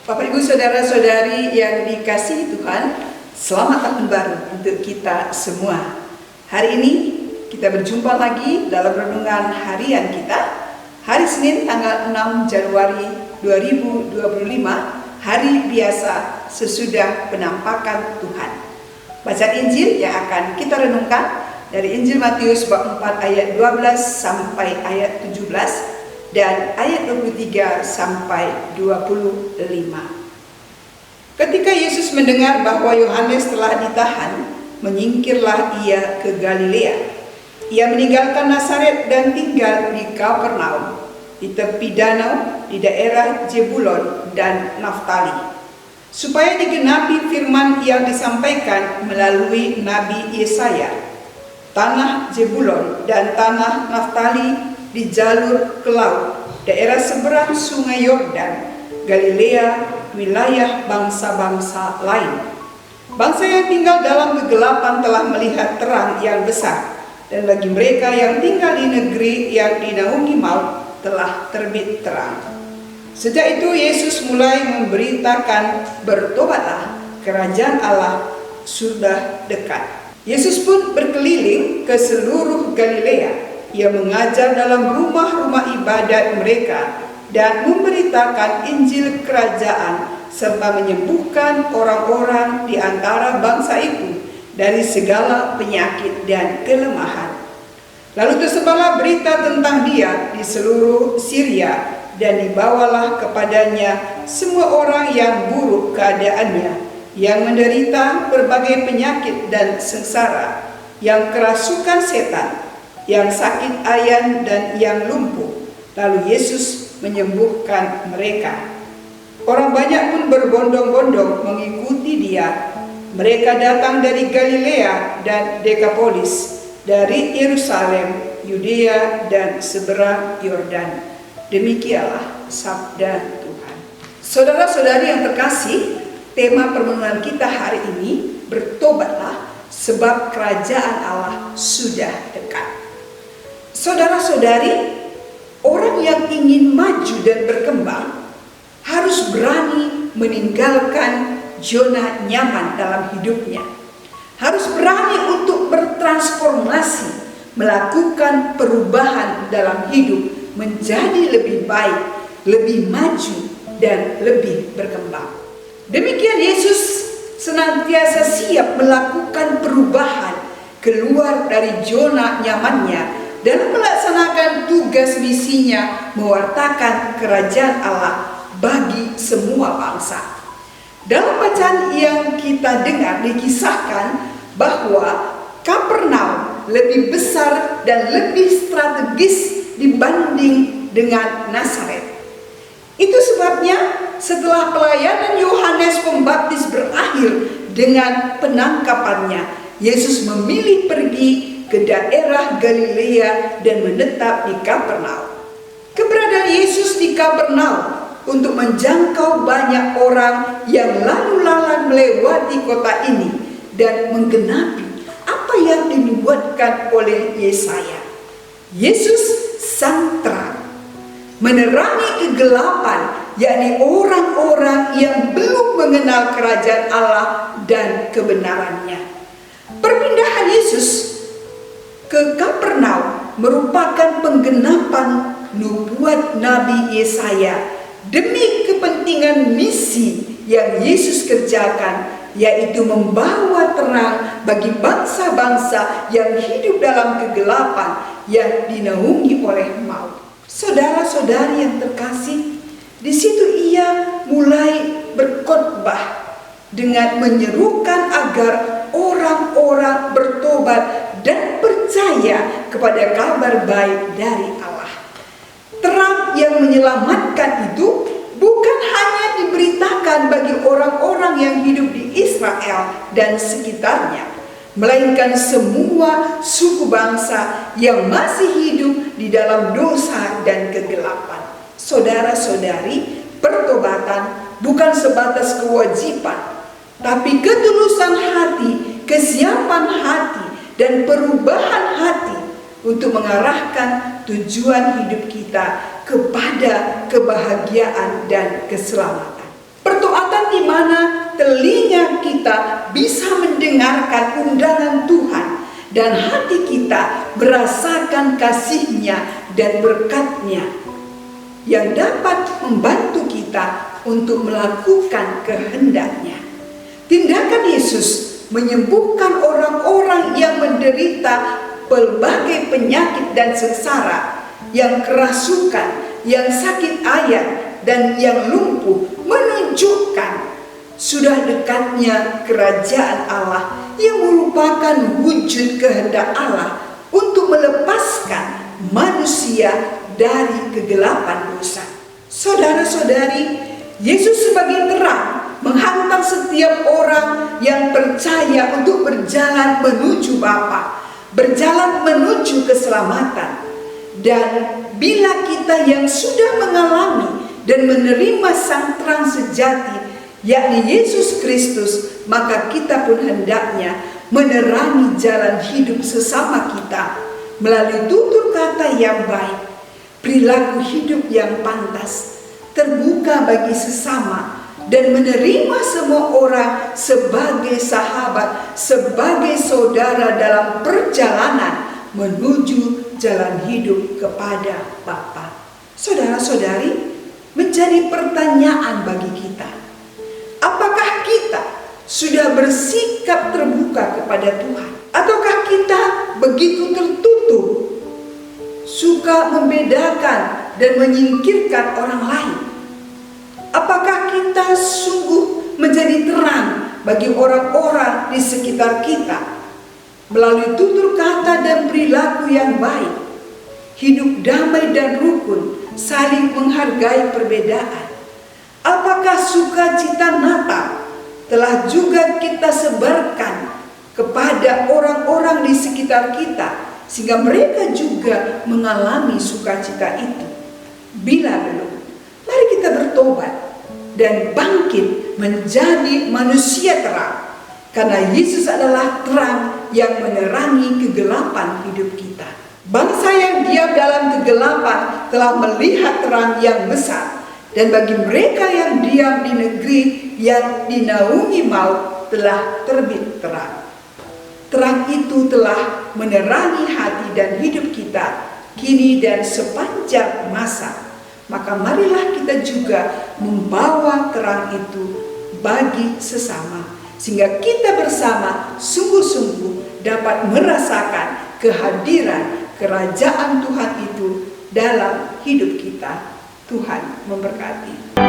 Bapak Ibu Saudara-saudari yang dikasihi Tuhan, selamat tahun baru untuk kita semua. Hari ini kita berjumpa lagi dalam renungan harian kita, hari Senin tanggal 6 Januari 2025, hari biasa sesudah penampakan Tuhan. Bacaan Injil yang akan kita renungkan dari Injil Matius bab 4 ayat 12 sampai ayat 17 dan ayat 23 sampai 25. Ketika Yesus mendengar bahwa Yohanes telah ditahan, menyingkirlah ia ke Galilea. Ia meninggalkan Nazaret dan tinggal di Kapernaum, di tepi danau, di daerah Zebulon dan Naftali, supaya digenapi firman yang disampaikan melalui Nabi Yesaya. Tanah Zebulon dan tanah Naftali di jalur ke laut, daerah seberang sungai Yordan, Galilea, wilayah bangsa-bangsa lain. Bangsa yang tinggal dalam kegelapan telah melihat terang yang besar, dan bagi mereka yang tinggal di negeri yang dinaungi maut telah terbit terang. Sejak itu Yesus mulai memberitakan, bertobatlah, kerajaan Allah sudah dekat. Yesus pun berkeliling ke seluruh Galilea. Ia mengajar dalam rumah-rumah ibadat mereka dan memberitakan Injil kerajaan serta menyembuhkan orang-orang di antara bangsa itu dari segala penyakit dan kelemahan. Lalu tersebarlah berita tentang dia di seluruh Syria dan dibawalah kepadanya semua orang yang buruk keadaannya, yang menderita berbagai penyakit dan sengsara, yang kerasukan setan, yang sakit ayan dan yang lumpuh. Lalu Yesus menyembuhkan mereka. Orang banyak pun berbondong-bondong mengikuti dia. Mereka datang dari Galilea dan Dekapolis, dari Yerusalem, Yudea dan seberang Yordan. Demikianlah sabda Tuhan. Saudara-saudari yang terkasih, tema permenungan kita hari ini, bertobatlah sebab kerajaan Allah sudah dekat. Saudara-saudari, orang yang ingin maju dan berkembang harus berani meninggalkan zona nyaman dalam hidupnya. Harus berani untuk bertransformasi, melakukan perubahan dalam hidup menjadi lebih baik, lebih maju, dan lebih berkembang. Demikian Yesus senantiasa siap melakukan perubahan keluar dari zona nyamannya dalam melaksanakan tugas misinya mewartakan kerajaan Allah bagi semua bangsa. Dalam bacaan yang kita dengar dikisahkan bahwa Kapernaum lebih besar dan lebih strategis dibanding dengan Nazaret. Itu sebabnya setelah pelayanan Yohanes Pembaptis berakhir dengan penangkapannya, Yesus memilih pergi ke daerah Galilea dan menetap di Kapernaum. Keberadaan Yesus di Kapernaum untuk menjangkau banyak orang yang lalu lalang melewati kota ini dan menggenapi apa yang dinubuatkan oleh Yesaya. Yesus sang terang menerangi kegelapan, yakni orang-orang yang belum mengenal kerajaan Allah dan kebenarannya. Perpindahan Yesus ke Kapernaum merupakan penggenapan nubuat Nabi Yesaya demi kepentingan misi yang Yesus kerjakan, yaitu membawa terang bagi bangsa-bangsa yang hidup dalam kegelapan yang dinaungi oleh maut. Saudara-saudari yang terkasih, di situ ia mulai berkhotbah dengan menyerukan agar orang-orang bertobat dan percaya kepada kabar baik dari Allah. Terang yang menyelamatkan itu bukan hanya diberitakan bagi orang-orang yang hidup di Israel dan sekitarnya, melainkan semua suku bangsa yang masih hidup di dalam dosa dan kegelapan. Saudara-saudari, pertobatan bukan sebatas kewajiban, tapi ketulusan hati, kesiapan hati, dan perubahan hati untuk mengarahkan tujuan hidup kita kepada kebahagiaan dan keselamatan. Pertobatan di mana telinga kita bisa mendengarkan undangan Tuhan dan hati kita merasakan kasih-Nya dan berkat-Nya yang dapat membantu kita untuk melakukan kehendak-Nya. Tindakan Yesus menyembuhkan orang-orang yang menderita berbagai penyakit dan sengsara, yang kerasukan, yang sakit ayan, dan yang lumpuh, menunjukkan sudah dekatnya kerajaan Allah yang merupakan wujud kehendak Allah untuk melepaskan manusia dari kegelapan dosa. Saudara-saudari, Yesus sebagai terang menghantar setiap orang yang percaya untuk berjalan menuju Bapa, berjalan menuju keselamatan. Dan bila kita yang sudah mengalami dan menerima sang terang sejati, yakni Yesus Kristus, maka kita pun hendaknya menerangi jalan hidup sesama kita melalui tutur kata yang baik, perilaku hidup yang pantas, terbuka bagi sesama, dan menerima semua orang sebagai sahabat, sebagai saudara dalam perjalanan menuju jalan hidup kepada Bapa. Saudara-saudari, menjadi pertanyaan bagi kita, apakah kita sudah bersikap terbuka kepada Tuhan? Ataukah kita begitu tertutup, suka membedakan dan menyingkirkan orang lain? Apakah kita sungguh menjadi terang bagi orang-orang di sekitar kita melalui tutur kata dan perilaku yang baik, hidup damai dan rukun, saling menghargai perbedaan? Apakah sukacita Natal telah juga kita sebarkan kepada orang-orang di sekitar kita sehingga mereka juga mengalami sukacita itu? Bila belum, mari kita bertobat dan bangkit menjadi manusia terang, karena Yesus adalah terang yang menerangi kegelapan hidup kita. Bangsa yang diam dalam kegelapan telah melihat terang yang besar, dan bagi mereka yang diam di negeri yang dinaungi maut telah terbit terang. Terang itu telah menerangi hati dan hidup kita kini dan sepanjang masa. Maka marilah kita juga membawa terang itu bagi sesama, sehingga kita bersama sungguh-sungguh dapat merasakan kehadiran kerajaan Tuhan itu dalam hidup kita. Tuhan memberkati.